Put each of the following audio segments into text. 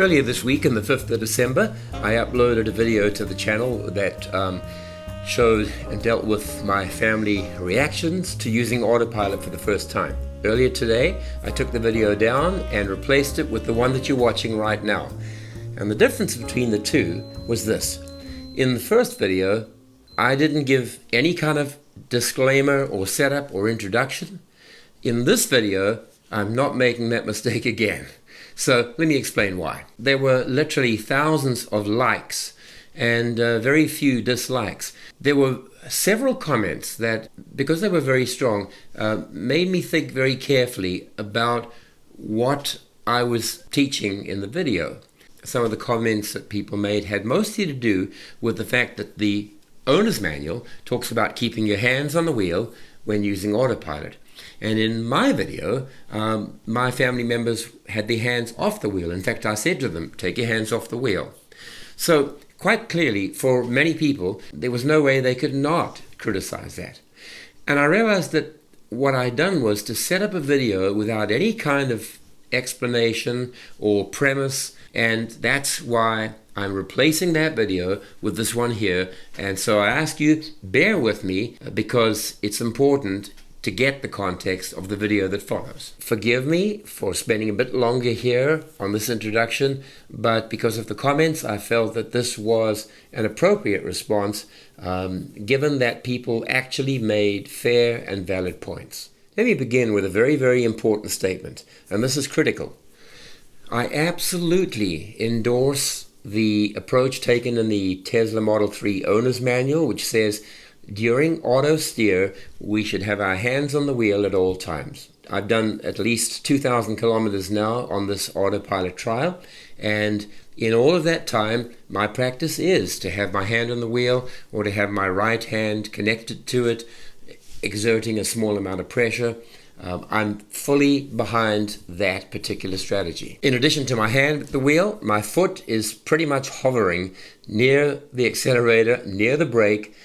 Earlier this week, on the 5th of December, I uploaded a video to the channel that showed and dealt with my family reactions to using Autopilot for the first time. Earlier today, I took the video down and replaced it with the one that you're watching right now. And the difference between the two was this. In the first video, I didn't give any kind of disclaimer or setup or introduction. In this video, I'm not making that mistake again. So let me explain why. There were literally thousands of likes and very few dislikes. There were several comments that, because they were very strong, made me think very carefully about what I was teaching in the video. Some of the comments that people made had mostly to do with the fact that the owner's manual talks about keeping your hands on the wheel when using Autopilot. And in my video, my family members had their hands off the wheel. In fact, I said to them, take your hands off the wheel. So quite clearly, for many people, there was no way they could not criticize that. And I realized that what I'd done was to set up a video without any kind of explanation or premise, and that's why I'm replacing that video with this one here. And so I ask you, bear with me, because it's important to get the context of the video that follows. Forgive me for spending a bit longer here on this introduction, but because of the comments, I felt that this was an appropriate response, given that people actually made fair and valid points. Let me begin with a very, very important statement, and this is critical. I absolutely endorse the approach taken in the Tesla Model 3 Owner's Manual, which says during Autosteer, we should have our hands on the wheel at all times. I've done at least 2,000 kilometers now on this Autopilot trial, and in all of that time, my practice is to have my hand on the wheel or to have my right hand connected to it, exerting a small amount of pressure. I'm fully behind that particular strategy. In addition to my hand at the wheel, my foot is pretty much hovering near the accelerator, near the brake,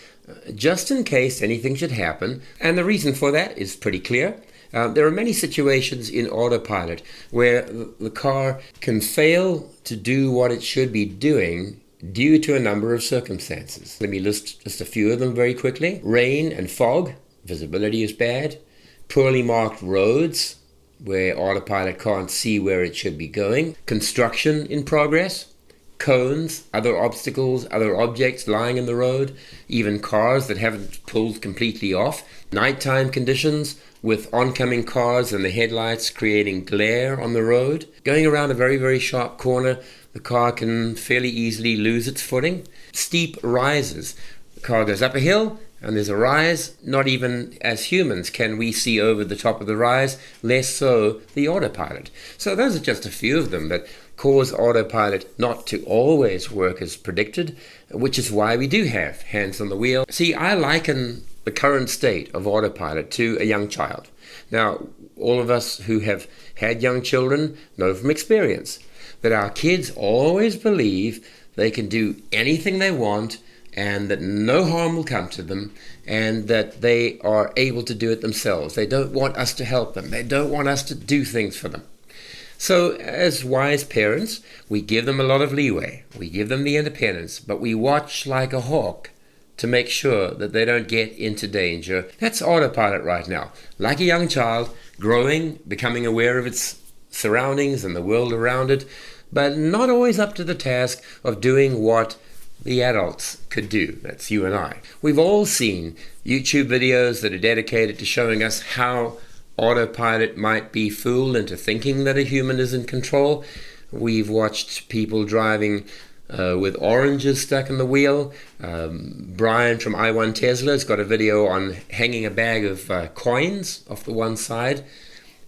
just in case anything should happen. And the reason for that is pretty clear. There are many situations in Autopilot where the car can fail to do what it should be doing due to a number of circumstances. Let me list just a few of them very quickly. Rain and fog, visibility is bad. Poorly marked roads, where Autopilot can't see where it should be going. Construction in progress. Cones, other obstacles, other objects lying in the road, even cars that haven't pulled completely off. Nighttime conditions with oncoming cars and the headlights creating glare on the road. Going around a very, very sharp corner, the car can fairly easily lose its footing. Steep rises. The car goes up a hill and there's a rise. Not even as humans can we see over the top of the rise, less so the Autopilot. So those are just a few of them that cause Autopilot not to always work as predicted, which is why we do have hands on the wheel. See, I liken the current state of Autopilot to a young child. Now, all of us who have had young children know from experience that our kids always believe they can do anything they want and that no harm will come to them, and that they are able to do it themselves. They don't want us to help them. They don't want us to do things for them. So as wise parents, we give them a lot of leeway. We give them the independence, but we watch like a hawk to make sure that they don't get into danger. That's Autopilot right now. Like a young child, growing, becoming aware of its surroundings and the world around it, but not always up to the task of doing what the adults could do. That's you and I. We've all seen YouTube videos that are dedicated to showing us how Autopilot might be fooled into thinking that a human is in control. We've watched people driving with oranges stuck in the wheel. Brian from I1 Tesla has got a video on hanging a bag of coins off the one side,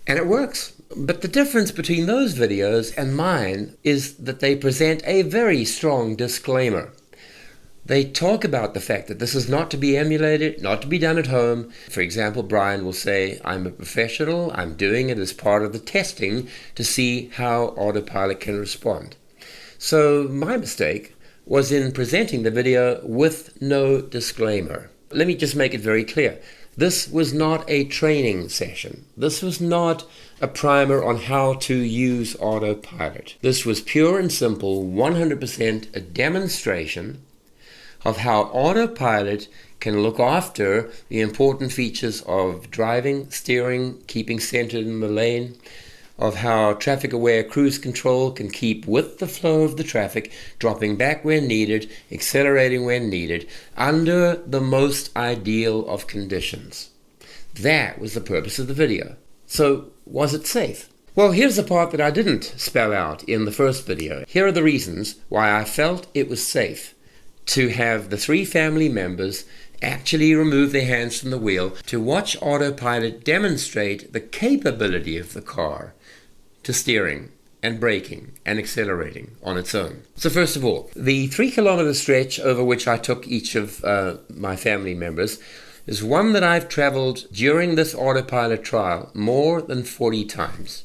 and it works. But the difference between those videos and mine is that they present a very strong disclaimer. They talk about the fact that this is not to be emulated, not to be done at home. For example, Brian will say, I'm a professional, I'm doing it as part of the testing to see how Autopilot can respond. So my mistake was in presenting the video with no disclaimer. Let me just make it very clear. This was not a training session. This was not a primer on how to use Autopilot. This was pure and simple, 100% a demonstration of how Autopilot can look after the important features of driving, steering, keeping centered in the lane, of how traffic-aware cruise control can keep with the flow of the traffic, dropping back when needed, accelerating when needed, under the most ideal of conditions. That was the purpose of the video. So, was it safe? Well, here's the part that I didn't spell out in the first video. Here are the reasons why I felt it was safe to have the 3 family members actually remove their hands from the wheel to watch Autopilot demonstrate the capability of the car to steering and braking and accelerating on its own. So first of all, the 3-kilometer stretch over which I took each of my family members is one that I've traveled during this Autopilot trial more than 40 times.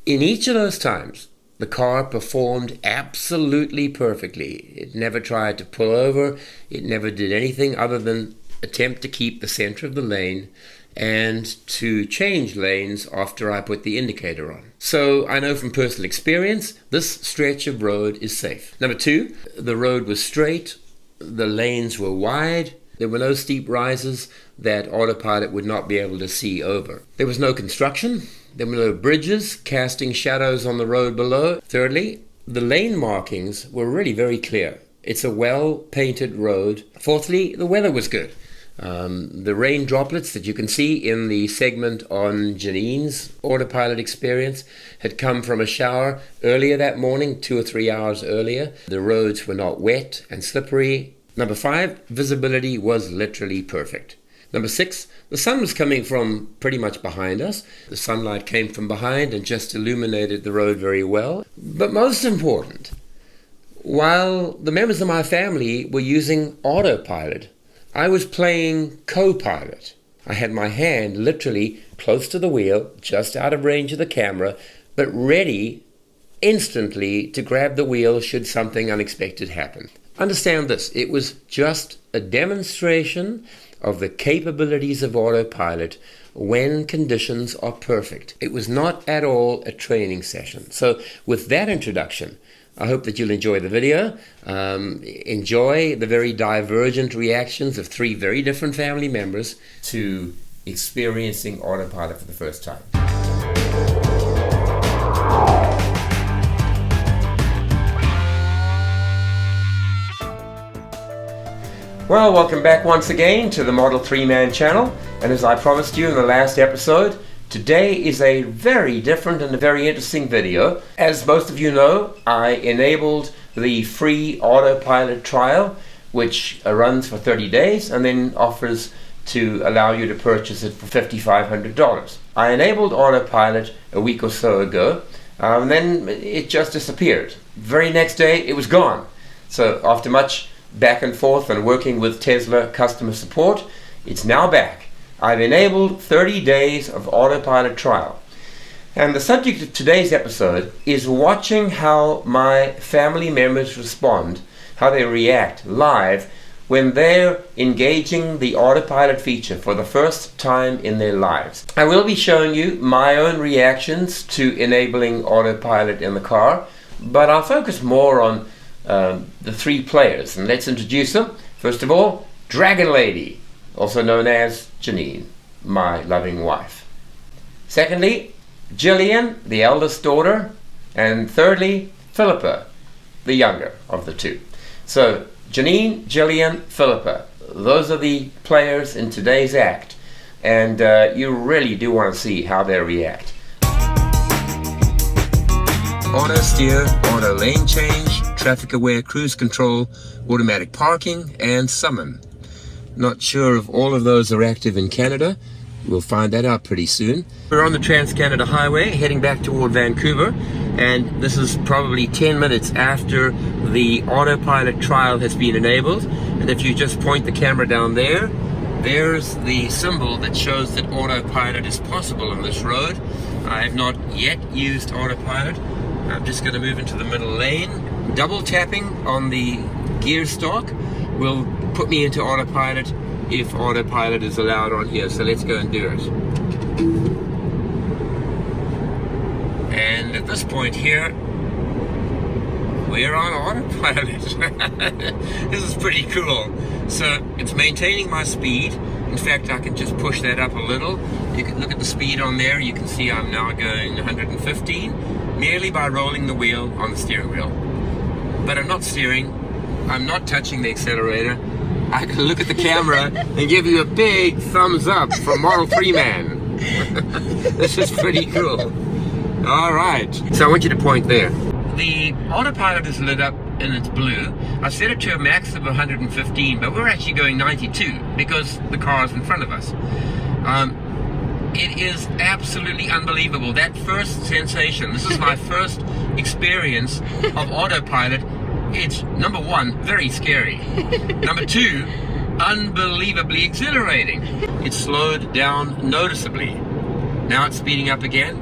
In each of those times, the car performed absolutely perfectly. It never tried to pull over. It never did anything other than attempt to keep the center of the lane and to change lanes after I put the indicator on. So I know from personal experience, this stretch of road is safe. Number 2, the road was straight, the lanes were wide, there were no steep rises that Autopilot would not be able to see over. There was no construction, there were no bridges casting shadows on the road below. Thirdly, the lane markings were really very clear. It's a well-painted road. Fourthly, the weather was good. The rain droplets that you can see in the segment on Janine's Autopilot experience had come from a shower earlier that morning, 2 or 3 hours earlier. The roads were not wet and slippery. Number 5, visibility was literally perfect. Number 6, the sun was coming from pretty much behind us. The sunlight came from behind and just illuminated the road very well. But most important, while the members of my family were using Autopilot, I was playing co-pilot. I had my hand literally close to the wheel, just out of range of the camera, but ready instantly to grab the wheel should something unexpected happen. Understand this, it was just a demonstration of the capabilities of Autopilot when conditions are perfect. It was not at all a training session. So with that introduction, I hope that you'll enjoy the video, enjoy the very divergent reactions of 3 very different family members to experiencing Autopilot for the first time. Well, welcome back once again to the Model 3 Man channel, and as I promised you in the last episode, today is a very different and a very interesting video. As most of you know, I enabled the free Autopilot trial, which runs for 30 days and then offers to allow you to purchase it for $5,500. I enabled Autopilot a week or so ago, and then it just disappeared. Very next day, it was gone. So after much back and forth and working with Tesla customer support, it's now back. I've enabled 30 days of Autopilot trial. And the subject of today's episode is watching how my family members respond, how they react live when they're engaging the Autopilot feature for the first time in their lives. I will be showing you my own reactions to enabling Autopilot in the car, but I'll focus more on the 3 players, and let's introduce them. First of all, Dragon Lady, also known as Janine, my loving wife. Secondly, Jillian, the eldest daughter, and thirdly, Philippa, the younger of the 2. So, Janine, Jillian, Philippa, those are the players in today's act, and you really do want to see how they react. Autosteer, auto lane change, traffic-aware cruise control, automatic parking, and summon. Not sure if all of those are active in Canada. We'll find that out pretty soon. We're on the Trans-Canada Highway heading back toward Vancouver, and this is probably 10 minutes after the Autopilot trial has been enabled. And if you just point the camera down there, there's the symbol that shows that Autopilot is possible on this road. I have not yet used Autopilot. I'm just going to move into the middle lane. Double tapping on the gear stalk will put me into Autopilot if autopilot is allowed on here. So let's go and do it. And at this point here, we're on autopilot. This is pretty cool. So it's maintaining my speed. In fact, I can just push that up a little. You can look at the speed on there. You can see I'm now going 115 merely by rolling the wheel on the steering wheel. But I'm not steering. I'm not touching the accelerator. I can look at the camera and give you a big thumbs up from Model 3 Man. This is pretty cool. All right. So I want you to point there. The autopilot is lit up and it's blue. I've set it to a max of 115, but we're actually going 92 because the car is in front of us. It is absolutely unbelievable. That first sensation, this is my first experience of autopilot. It's, number one, very scary. Number two, unbelievably exhilarating. It slowed down noticeably. Now it's speeding up again,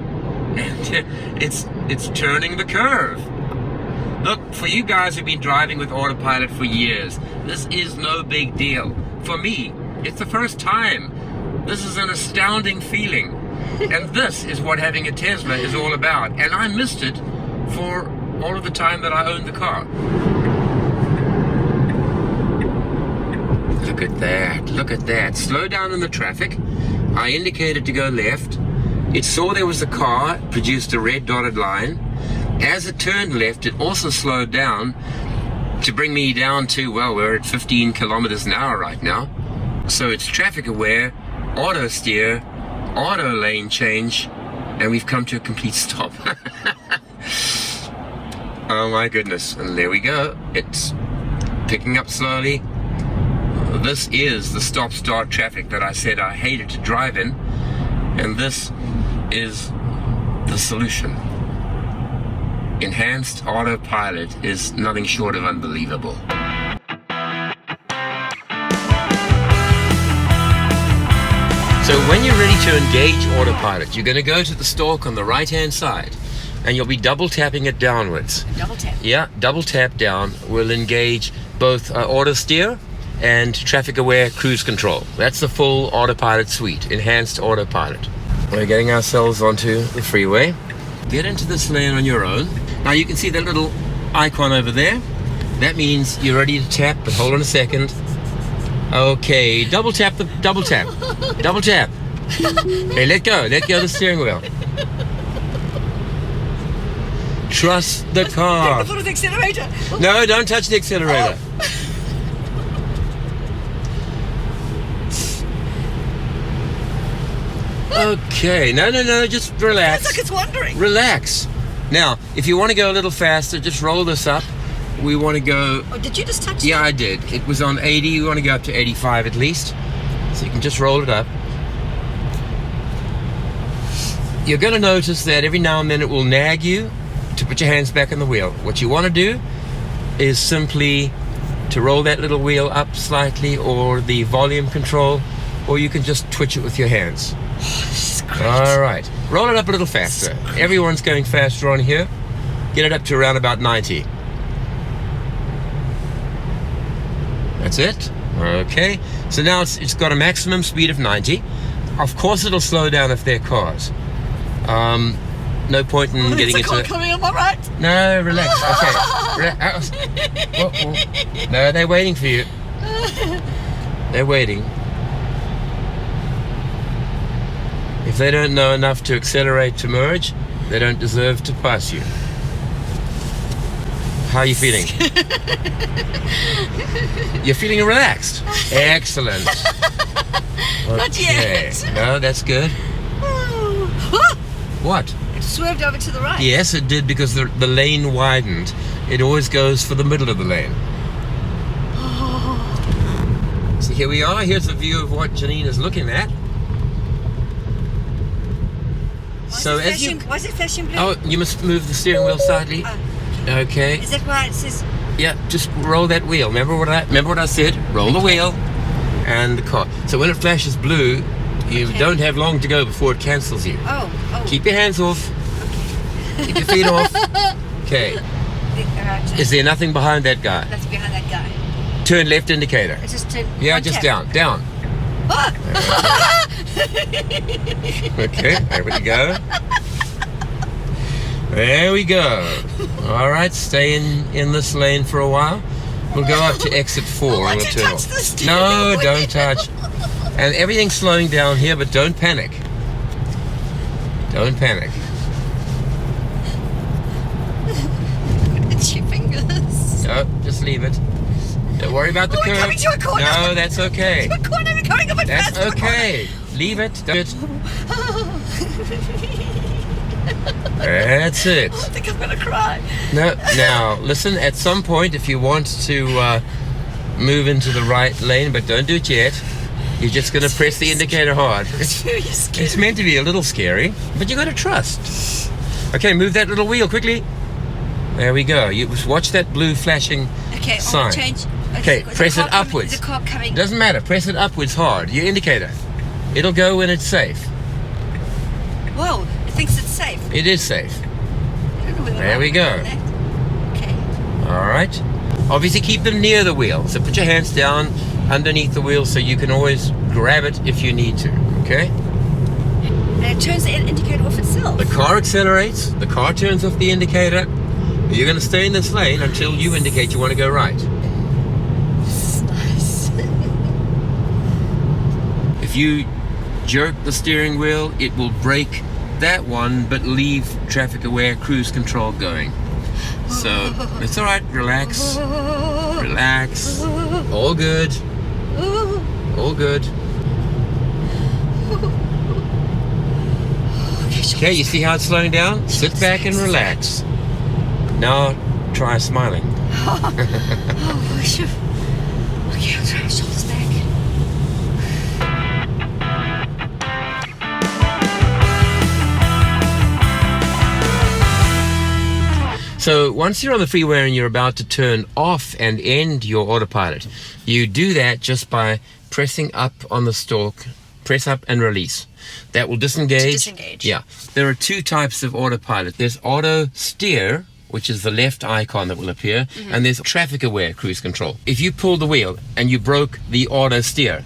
and it's turning the curve. Look, for you guys who've been driving with autopilot for years, this is no big deal. For me, it's the first time. This is an astounding feeling. And this is what having a Tesla is all about. And I missed it for all of the time that I owned the car. Look at that, look at that. Slow down in the traffic. I indicated to go left. It saw there was a car, produced a red dotted line. As it turned left, it also slowed down to bring me down to, well, we're at 15 kilometers an hour right now. So it's traffic aware, auto steer, auto lane change, and we've come to a complete stop. Oh my goodness, and there we go. It's picking up slowly. This is the stop-start traffic that I said I hated to drive in, and this is the solution. Enhanced autopilot is nothing short of unbelievable. So when you're ready to engage autopilot, you're going to go to the stalk on the right-hand side, and you'll be double tapping it downwards. Double tap? Yeah, double tap down will engage both Autosteer and traffic-aware cruise control. That's the full autopilot suite, enhanced autopilot. We're getting ourselves onto the freeway. Get into this lane on your own. Now you can see that little icon over there. That means you're ready to tap, but hold on a second. Okay, double tap. Double tap. Okay, let go of the steering wheel. Trust the car. Take the foot of the accelerator. No, don't touch the accelerator. Okay, no, just relax. It's like it's wandering. Relax. Now, if you want to go a little faster, just roll this up. We want to go... Oh, did you just touch Yeah, that? I did. It was on 80. We want to go up to 85 at least. So you can just roll it up. You're going to notice that every now and then it will nag you to put your hands back on the wheel. What you want to do is simply to roll that little wheel up slightly, or the volume control, or you can just twitch it with your hands. This is great. All right. Roll it up a little faster. Everyone's going faster on here. Get it up to around about 90. That's it. Okay. So now it's got a maximum speed of 90. Of course it'll slow down if they're cars. No point in getting into... There's a car coming on my right. No, relax. Okay. Whoa. No, they're waiting for you. They're waiting. If they don't know enough to accelerate to merge, they don't deserve to pass you. How are you feeling? You're feeling relaxed. Excellent. Not yet. No, that's good. What? It swerved over to the right. Yes, it did, because the lane widened. It always goes for the middle of the lane. So here we are. Here's a view of what Janine is looking at. Why is it flashing blue? Oh, you must move the steering wheel slightly. Okay. Is that why it says... Yeah, just roll that wheel. Remember what I said? Roll the wheel and the car. So when it flashes blue, you don't have long to go before it cancels you. Oh. Keep your hands off. Okay. Keep your feet off. Okay. Is there nothing behind that guy? That's behind that guy. Turn left indicator. It's just turn... Yeah, just down. Okay, there we go. There we go. All right, stay in this lane for a while. We'll go up to exit 4 and we'll turn off. No, don't touch. And everything's slowing down here, but don't panic. Don't panic. It's your fingers. No, just leave it. Don't worry about the curve. We're coming to a corner. No, that's okay. To a corner. We're going a bit That's fast. okay. Leave it. Do it. That's it. I think I'm gonna cry. No, now listen. At some point, if you want to move into the right lane, but don't do it yet, you're just going to press the indicator hard. It's very scary. It's meant to be a little scary, but you got to trust. Okay, move that little wheel quickly. There we go. You watch that blue flashing sign. I'll change. Okay, press it upwards. There's a car coming. Doesn't matter. Press it upwards hard. Your indicator. It'll go when it's safe. Whoa! It thinks it's safe. It is safe. I don't know whether There we go. Okay. All right. Obviously, keep them near the wheel. So put your hands down underneath the wheel so you can always grab it if you need to. Okay. And it turns the indicator off itself. The car accelerates. The car turns off the indicator. You're going to stay in this lane until you indicate you want to go right. This is nice. If you jerk the steering wheel, it will brake that one, but leave traffic-aware cruise control going. So it's all right. Relax. Relax. All good. All good. Okay, you see how it's slowing down? Sit back and relax. Now try smiling. Oh, sure. Okay, I'll try my shoulders back. So once you're on the freeway and you're about to turn off and end your autopilot, you do that just by pressing up on the stalk, press up and release. That will disengage. Disengage. Yeah. There are two types of autopilot. There's Autosteer, which is the left icon that will appear, and there's traffic aware cruise control. If you pull the wheel and you broke the Autosteer,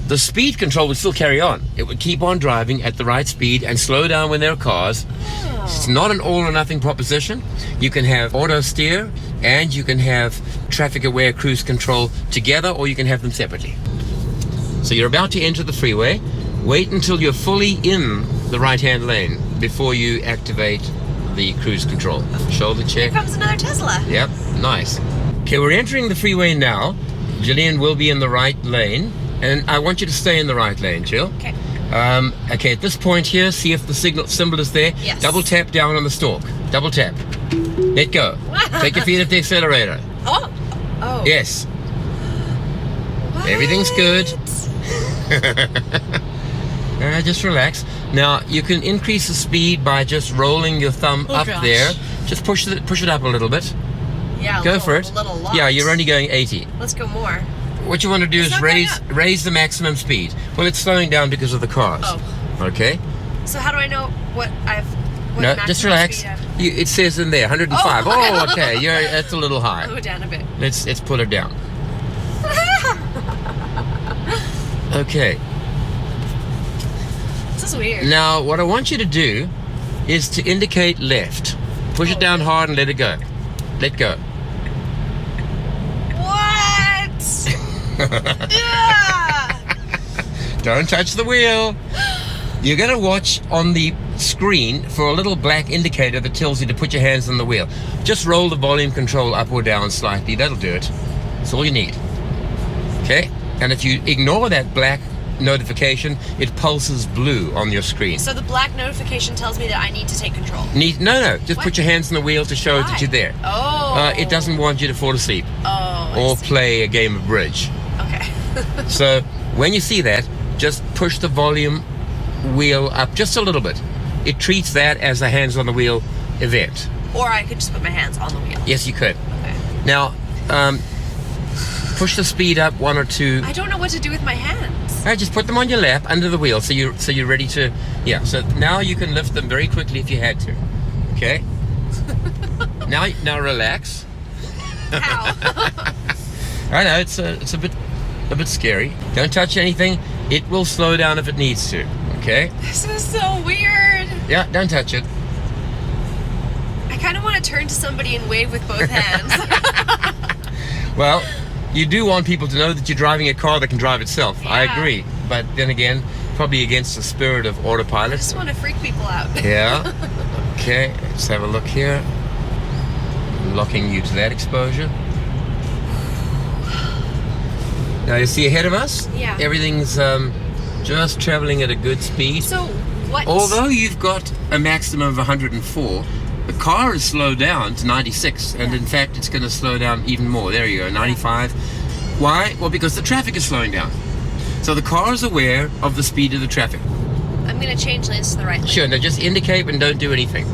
the speed control would still carry on. It would keep on driving at the right speed and slow down when there are cars. It's not an all or nothing proposition. You can have auto steer and you can have traffic aware cruise control together, or you can have them separately. So you're about to enter the freeway. Wait until you're fully in the right hand lane before you activate the cruise control. Shoulder check. Here comes another Tesla. Yep, nice. Okay, we're entering the freeway now. Jillian will be in the right lane, and I want you to stay in the right lane, Jill. Okay. Okay, at this point here, see if the symbol is there. Yes. Double tap down on the stalk. Double tap. Let go. Take your feet off the accelerator. Oh. Oh. Yes. What? Everything's good. Just relax. Now, you can increase the speed by just rolling your thumb up gosh. there. Just push it up a little bit. Yeah. Go for it. A little lot. Yeah, you're only going 80. Let's go more. What you want to do It's is not going raise the maximum speed. Well, it's slowing down because of the cars. Oh. Okay? So how do I know what I've? What No, maximum just relax. speed I've- It says in there 105. Oh. Oh, okay. That's a little I'll high. go down a bit. Let's put it down. Okay. This is weird. Now, what I want you to do is to indicate left. Push it down hard and let it go. Let go. What? Yeah. Don't touch the wheel. You're going to watch on the screen for a little black indicator that tells you to put your hands on the wheel. Just roll the volume control up or down slightly. That'll do it. That's all you need. Okay? And if you ignore that black notification, it pulses blue on your screen. So the black notification tells me that I need to take control. No. Just What? put your hands on the wheel to show that Why? you're there. Oh. It doesn't want you to fall asleep Oh. I or see. play a game of bridge. Okay. So when you see that, just push the volume wheel up just a little bit. It treats that as a hands on the wheel event. Or I could just put my hands on the wheel. Yes, you could. Okay. Now, push the speed up 1 or 2. I don't know what to do with my hands. Just put them on your lap under the wheel, so you're ready to. Yeah. So now you can lift them very quickly if you had to. Okay. now relax. How? I know it's a bit a bit scary. Don't touch anything. It will slow down if it needs to, okay? This is so weird. Yeah, don't touch it. I kind of want to turn to somebody and wave with both hands. Well, you do want people to know that you're driving a car that can drive itself. I Yeah. agree. But then again, probably against the spirit of I Autopilot. just want to freak people out. Yeah. Okay, let's have a look here. Locking you to that exposure. Now you see ahead of us? Yeah. Everything's just traveling at a good speed. So what? Although you've got a maximum of 104, the car is slowed down to 96, and in fact it's going to slow down even more. There you go, 95. Why? Well, because the traffic is slowing down. So the car is aware of the speed of the traffic. I'm going to change lanes to the right lane. Sure, now just indicate and don't do anything.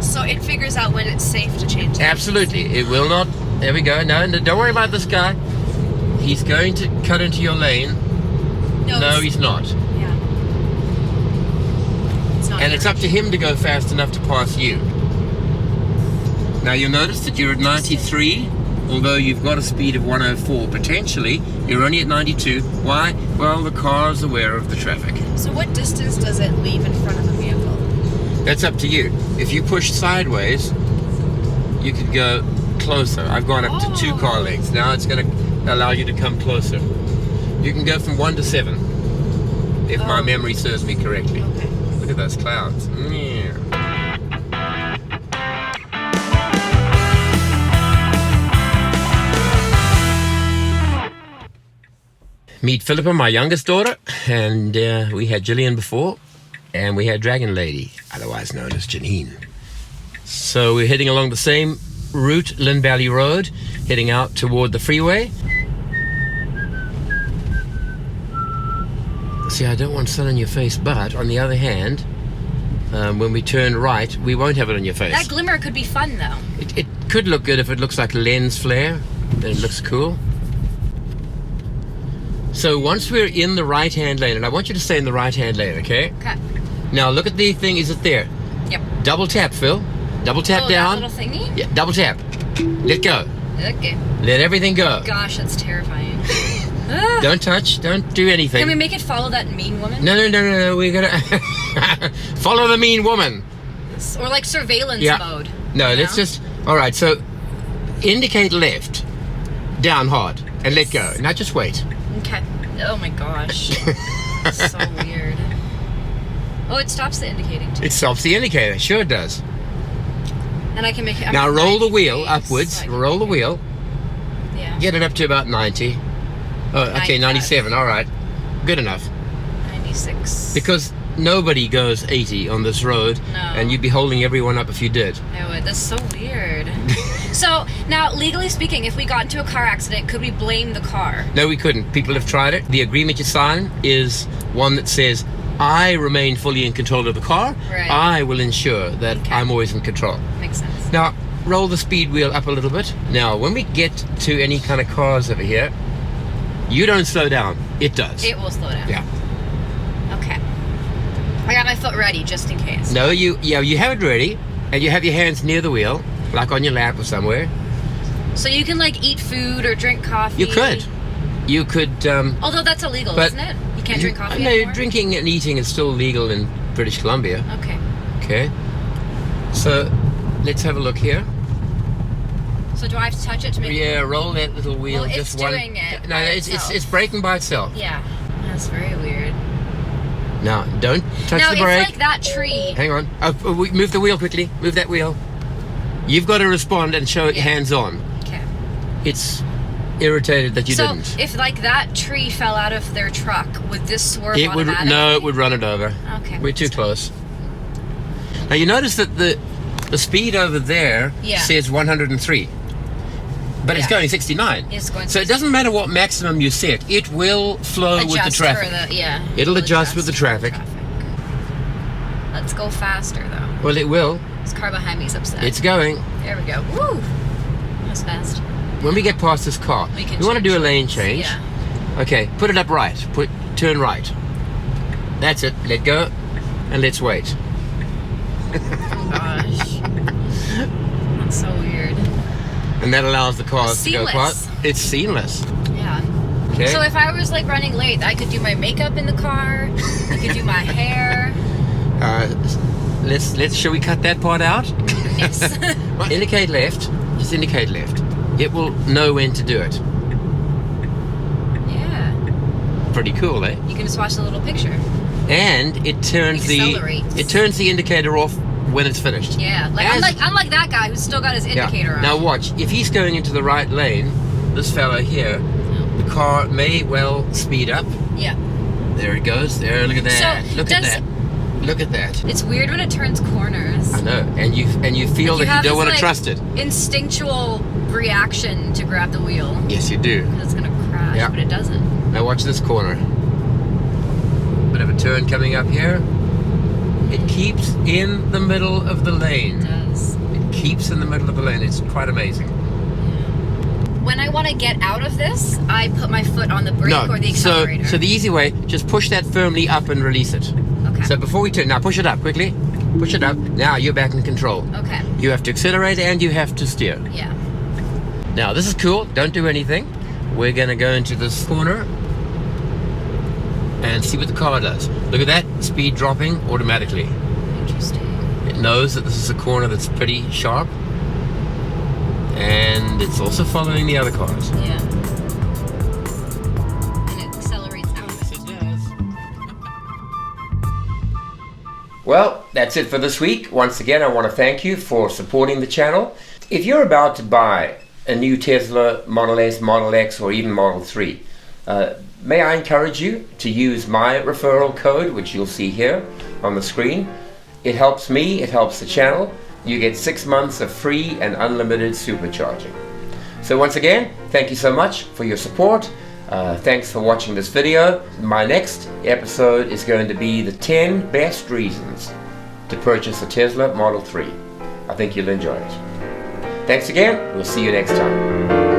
So it figures out when it's safe to change lanes. Absolutely. It will not. There we go. No, don't worry about this guy. He's going to cut into your lane. No, he's not. Yeah. It's not And it's up to him to go fast enough to pass you. Now you'll notice that you're at 93, although you've got a speed of 104 potentially. You're only at 92. Why? Well, the car is aware of the traffic. So what distance does it leave in front of the vehicle? That's up to you. If you push sideways, you could go closer. I've gone up to 2 car lengths. Now it's going to allow you to come closer. You can go from 1 to 7, if my memory serves me correctly. Okay. Look at those clouds. Yeah. Meet Philippa, my youngest daughter, and we had Jillian before, and we had Dragon Lady, otherwise known as Janine. So we're heading along the same route, Lynn Valley Road, heading out toward the freeway. See, I don't want sun on your face, but on the other hand, when we turn right, we won't have it on your face. That glimmer could be fun, though. It could look good if it looks like a lens flare, then it looks cool. So once we're in the right-hand lane, and I want you to stay in the right-hand lane, okay? Okay. Now look at the thing, is it there? Yep. Double tap, Phil. Double tap down. That little thingy? Yeah, double tap. Let go. Okay. Let everything go. Gosh, that's terrifying. Don't touch, don't do anything. Can we make it follow that mean woman? No, we're gonna follow the mean woman. Or like surveillance mode. No, let's just, all right, so indicate left, down hard, and let go. Now just wait. Okay. Oh my gosh. So weird. Oh, it stops the indicating too. It stops the indicator, sure it does. And I can make it. Now roll the wheel upwards, roll the wheel. Yeah. Get it up to about 90. Oh, okay, 97, all right. Good enough. 96. Because nobody goes 80 on this road, No. and you'd be holding everyone up if you did. I would. That's so weird. So, now, legally speaking, if we got into a car accident, could we blame the car? No, we couldn't. People have tried it. The agreement you sign is one that says, I remain fully in control of the car. Right. I will ensure that I'm always in control. Makes sense. Now, roll the speed wheel up a little bit. Now, when we get to any kind of cars over here, you don't slow down. It does. It will slow down. Yeah. Okay. I got my foot ready, just in case. No, you have it ready, and you have your hands near the wheel, like on your lap or somewhere. So you can, like, eat food or drink coffee? You could. You could... Although that's illegal, but isn't it? You can't drink coffee No, anymore? drinking and eating is still legal in British Columbia. Okay. Okay. So, let's have a look here. So do I have to touch it to make it... Yeah, roll that little wheel. Well, just it's one. doing it No, by it's itself. braking by itself. Yeah. That's very weird. Now, don't touch Now, the it's brake. like that tree. Hang on. Move the wheel quickly. Move that wheel. You've got to respond and show it hands on. Okay. It's irritated that you didn't. So, if, like, that tree fell out of their truck, would this swerve It would automatically? no, it would run it over. Okay. We're too close. Now you notice that the speed over there says 103, but it's going 69. It's going so it doesn't matter what maximum you set; it will flow with the traffic. It'll adjust with the traffic. Let's go faster, though. Well, it will. This car behind me is upset. It's going. There we go. Woo! That's fast. When we get past this car, We can want to do a change lane lanes, change. yeah. Okay, put it up right. Turn right. That's it. Let go, and let's wait. Oh gosh. That's so weird. And that allows the cars to go Seamless. past. It's seamless. Yeah. Okay. So if I was like running late, I could do my makeup in the car. I could do my hair. Shall we cut that part out? Yes. Indicate left. Just indicate left. It will know when to do it. Yeah. Pretty cool, eh? You can just watch the little picture. And it turns the indicator off when it's finished. Yeah. Like unlike that guy who's still got his indicator on. Now watch. If he's going into the right lane, this fellow here, the car may well speed up. Yeah. There it goes. There. Look at that. So look at that. Look at that. It's weird when it turns corners. I know, and you feel Like that you don't want to like, trust it. Instinctual reaction to grab the wheel. Yes, you do. Because it's gonna crash, but it doesn't. Now watch this corner. Bit of a turn coming up here. It keeps in the middle of the lane. It does. It keeps in the middle of the lane. It's quite amazing. When I want to get out of this, I put my foot on the brake or the accelerator. So the easy way, just push that firmly up and release it. Okay. So before we turn, now push it up quickly. Push it up. Now you're back in control. Okay. You have to accelerate and you have to steer. Yeah. Now this is cool. Don't do anything. We're going to go into this corner and see what the car does. Look at that. Speed dropping automatically. Interesting. It knows that this is a corner that's pretty sharp. And it's also following the other cars. Yeah. And it accelerates out of it. Yes, it does. Well, that's it for this week. Once again, I want to thank you for supporting the channel. If you're about to buy a new Tesla Model S, Model X, or even Model 3, may I encourage you to use my referral code, which you'll see here on the screen. It helps me, it helps the channel. You get 6 months of free and unlimited supercharging. So once again, thank you so much for your support. Thanks for watching this video. My next episode is going to be the 10 best reasons to purchase a Tesla Model 3. I think you'll enjoy it. Thanks again. We'll see you next time.